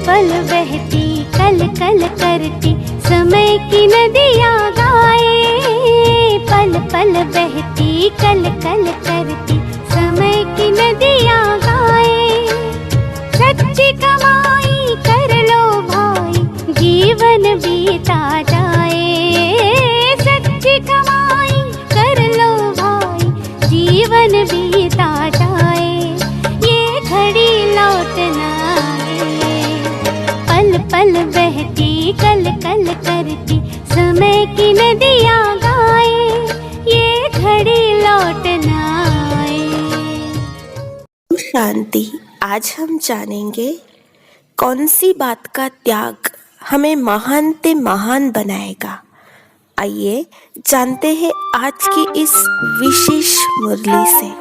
पल बहती कल कल करती समय की नदियाँ गाए। पल पल बहती कल कल करती समय की नदियाँ गाए। सच्ची कमाई कर लो भाई जीवन बीता जाए। सच्ची कमाई कर लो भाई जीवन बीता जाए। ये घड़ी लौट ना आए। पल पल बहती कल कल करती समय की नदियाँ गाए। ये घड़ी लौट ना आए। शांति। आज हम जानेंगे कौन सी बात का त्याग हमें महान ते महान बनाएगा। आइए जानते हैं आज की इस विशेष मुरली से।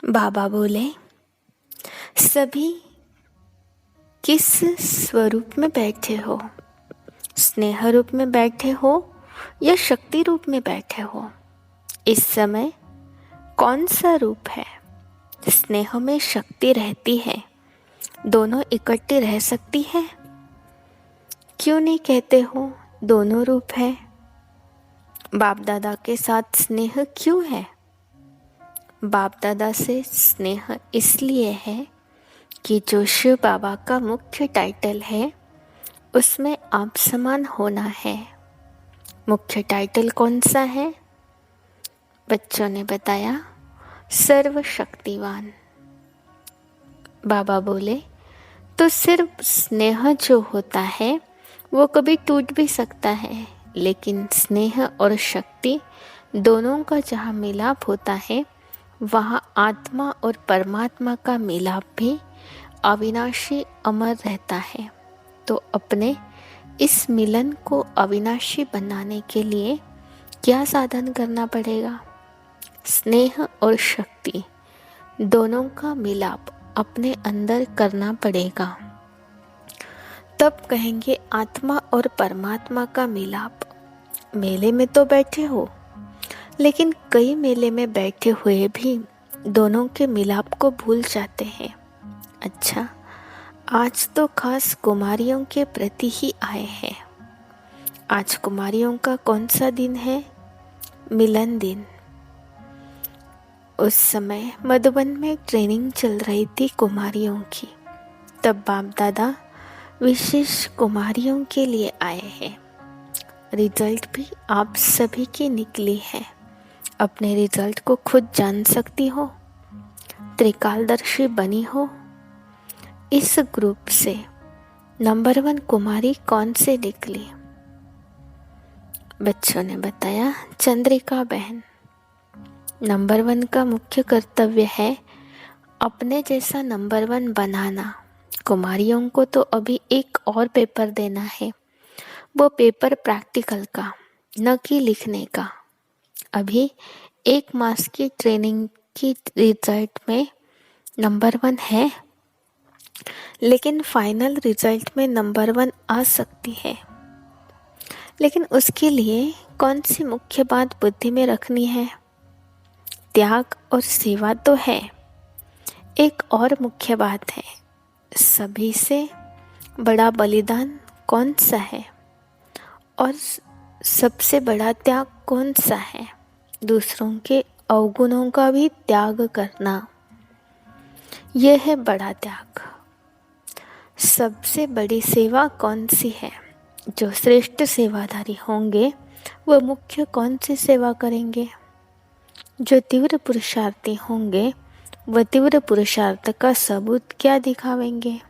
बाबा बोले, सभी किस स्वरूप में बैठे हो? स्नेह रूप में बैठे हो या शक्ति रूप में बैठे हो? इस समय कौन सा रूप है? स्नेह में शक्ति रहती है, दोनों इकट्ठी रह सकती है? क्यों नहीं कहते हो दोनों रूप है? बाप दादा के साथ स्नेह क्यों है? बाप दादा से स्नेह इसलिए है कि जो शिव बाबा का मुख्य टाइटल है उसमें आप समान होना है। मुख्य टाइटल कौन सा है? बच्चों ने बताया, सर्वशक्तिवान। बाबा बोले, तो सिर्फ स्नेह जो होता है वो कभी टूट भी सकता है, लेकिन स्नेह और शक्ति दोनों का जहाँ मिलाप होता है वहाँ आत्मा और परमात्मा का मिलाप भी अविनाशी अमर रहता है। तो अपने इस मिलन को अविनाशी बनाने के लिए क्या साधन करना पड़ेगा? स्नेह और शक्ति दोनों का मिलाप अपने अंदर करना पड़ेगा। तब कहेंगे आत्मा और परमात्मा का मिलाप। मेले में तो बैठे हो, लेकिन कई मेले में बैठे हुए भी दोनों के मिलाप को भूल जाते हैं। अच्छा, आज तो खास कुमारियों के प्रति ही आए हैं। आज कुमारियों का कौन सा दिन है? मिलन दिन। उस समय मधुबन में ट्रेनिंग चल रही थी कुमारियों की। तब बाप दादा विशेष कुमारियों के लिए आए हैं। रिजल्ट भी आप सभी की निकली है। अपने रिजल्ट को खुद जान सकती हो, त्रिकालदर्शी बनी हो। इस ग्रुप से नंबर 1 कुमारी कौन से निकली? बच्चों ने बताया, चंद्रिका बहन। नंबर 1 का मुख्य कर्तव्य है अपने जैसा नंबर 1 बनाना। कुमारियों को तो अभी एक और पेपर देना है, वो पेपर प्रैक्टिकल का, न कि लिखने का। अभी 1 मास की ट्रेनिंग की रिजल्ट में नंबर 1 है, लेकिन फाइनल रिजल्ट में नंबर 1 आ सकती है। लेकिन उसके लिए कौन सी मुख्य बात बुद्धि में रखनी है? त्याग और सेवा तो है, एक और मुख्य बात है, सभी से बड़ा बलिदान कौन सा है और सबसे बड़ा त्याग कौन सा है? दूसरों के अवगुणों का भी त्याग करना, यह है बड़ा त्याग। सबसे बड़ी सेवा कौन सी है? जो श्रेष्ठ सेवाधारी होंगे वह मुख्य कौन सी सेवा करेंगे? जो तीव्र पुरुषार्थी होंगे वह तीव्र पुरुषार्थ का सबूत क्या दिखावेंगे?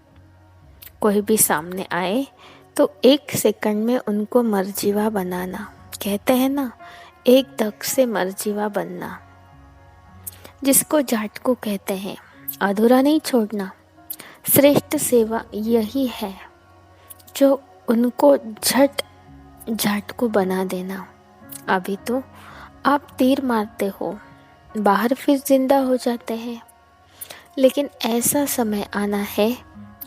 कोई भी सामने आए तो 1 सेकंड में उनको मर्जीवा बनाना। कहते हैं ना, एक धक से मर्जीवा बनना, जिसको जाट को कहते हैं, अधूरा नहीं छोड़ना। श्रेष्ठ सेवा यही है, जो उनको झट जाट को बना देना। अभी तो आप तीर मारते हो, बाहर फिर जिंदा हो जाते हैं, लेकिन ऐसा समय आना है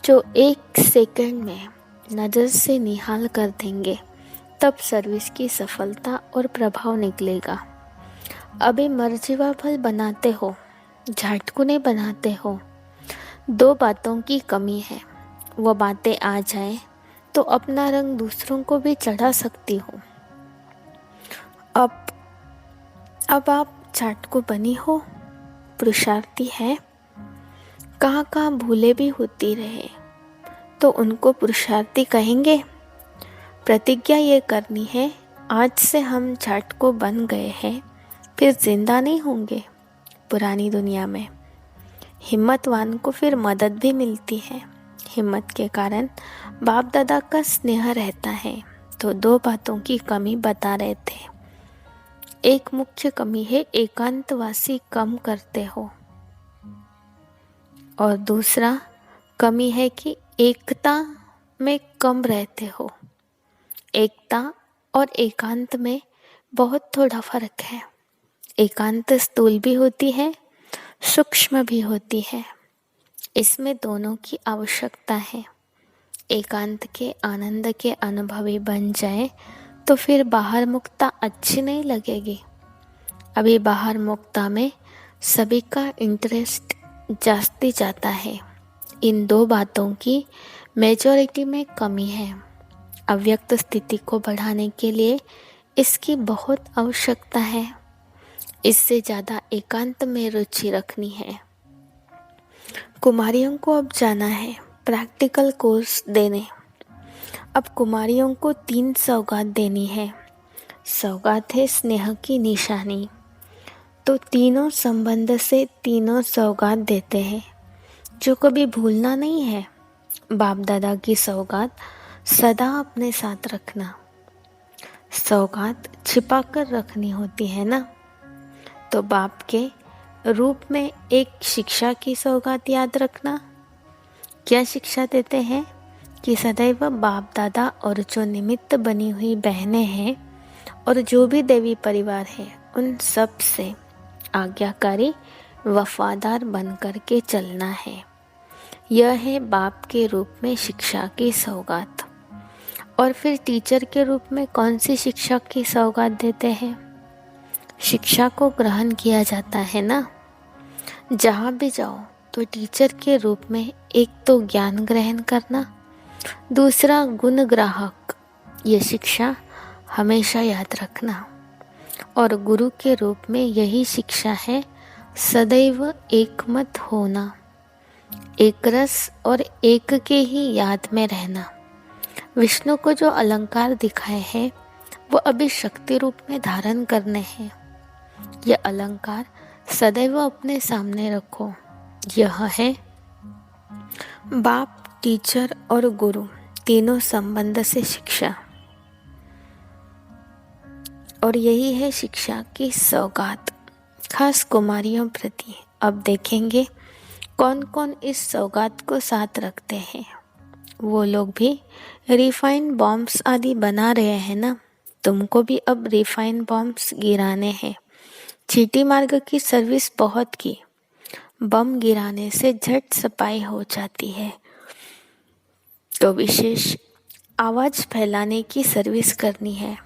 जो 1 सेकंड में नज़र से निहाल कर देंगे। तब सर्विस की सफलता और प्रभाव निकलेगा। अभी मर्जीवा फल बनाते हो, झटकू नहीं बनाते हो। दो बातों की कमी है, वो बातें आ जाए तो अपना रंग दूसरों को भी चढ़ा सकती हो। अब आप चाटको बनी हो, पुरुषार्थी है, कहाँ कहाँ भूले भी होती रहे तो उनको पुरुषार्थी कहेंगे। प्रतिज्ञा ये करनी है, आज से हम चाटको बन गए हैं, फिर जिंदा नहीं होंगे पुरानी दुनिया में। हिम्मतवान को फिर मदद भी मिलती है, हिम्मत के कारण बाप दादा का स्नेह रहता है। तो दो बातों की कमी बता रहे थे। एक मुख्य कमी है, एकांतवासी कम करते हो, और दूसरा कमी है कि एकता में कम रहते हो। एकता और एकांत में बहुत थोड़ा फर्क है। एकांत स्थूल भी होती है, सूक्ष्म भी होती है, इसमें दोनों की आवश्यकता है। एकांत के आनंद के अनुभवी बन जाए तो फिर बाहर मुक्ता अच्छी नहीं लगेगी। अभी बाहर मुक्ता में सभी का इंटरेस्ट जाती जाता है। इन दो बातों की मेजॉरिटी में कमी है। अव्यक्त स्थिति को बढ़ाने के लिए इसकी बहुत आवश्यकता है। इससे ज़्यादा एकांत में रुचि रखनी है। कुमारियों को अब जाना है प्रैक्टिकल कोर्स देने। अब कुमारियों को 3 सौगात देनी है। सौगात है स्नेह की निशानी, तो तीनों संबंध से तीनों सौगात देते हैं जो कभी भूलना नहीं है। बाप दादा की सौगात सदा अपने साथ रखना। सौगात छिपा कर रखनी होती है ना, तो बाप के रूप में एक शिक्षा की सौगात याद रखना। क्या शिक्षा देते हैं कि सदैव बाप दादा और जो निमित्त बनी हुई बहनें हैं और जो भी देवी परिवार है उन सब से आज्ञाकारी वफादार बनकर के चलना है। यह है बाप के रूप में शिक्षा की सौगात। और फिर टीचर के रूप में कौन सी शिक्षा की सौगात देते हैं? शिक्षा को ग्रहण किया जाता है ना। जहाँ भी जाओ तो टीचर के रूप में एक तो ज्ञान ग्रहण करना, दूसरा गुण ग्राहक, ये शिक्षा हमेशा याद रखना। और गुरु के रूप में यही शिक्षा है, सदैव एकमत होना, एक रस और एक के ही याद में रहना। विष्णु को जो अलंकार दिखाए हैं वो अभी शक्ति रूप में धारण करने हैं। यह अलंकार सदैव अपने सामने रखो। यह है बाप, टीचर और गुरु तीनों संबंध से शिक्षा, और यही है शिक्षा की सौगात खास कुमारियों प्रति। अब देखेंगे कौन कौन इस सौगात को साथ रखते हैं। वो लोग भी रिफाइन बॉम्ब्स आदि बना रहे हैं ना, तुमको भी अब रिफाइन बॉम्ब्स गिराने हैं। चीटी मार्ग की सर्विस बहुत की, बम गिराने से झट सफाई हो जाती है, तो विशेष आवाज़ फैलाने की सर्विस करनी है,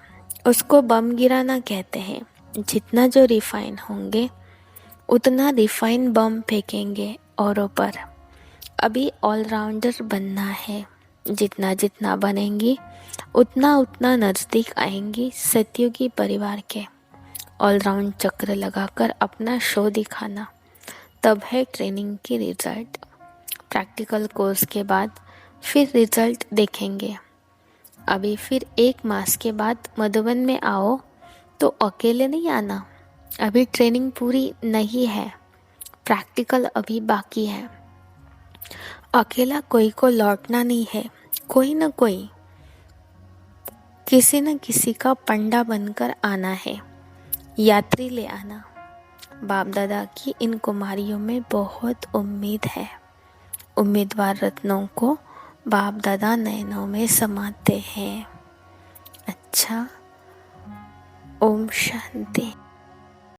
उसको बम गिराना कहते हैं। जितना जो रिफाइन होंगे उतना रिफाइन बम फेंकेंगे औरों पर। अभी ऑलराउंडर बनना है, जितना जितना बनेंगी उतना उतना नज़दीक आएंगी सतयुगी परिवार के। ऑलराउंड चक्र लगाकर अपना शो दिखाना, तब है ट्रेनिंग की रिजल्ट। प्रैक्टिकल कोर्स के बाद फिर रिजल्ट देखेंगे। अभी फिर 1 मास के बाद मधुबन में आओ तो अकेले नहीं आना, अभी ट्रेनिंग पूरी नहीं है, प्रैक्टिकल अभी बाकी है। अकेला कोई को लौटना नहीं है, कोई न कोई किसी न किसी का पंडा बनकर आना है, यात्री ले आना। बाप दादा की इन कुमारियों में बहुत उम्मीद है। उम्मीदवार रत्नों को बाप दादा नयनों में समाते हैं। अच्छा, ओम शांति।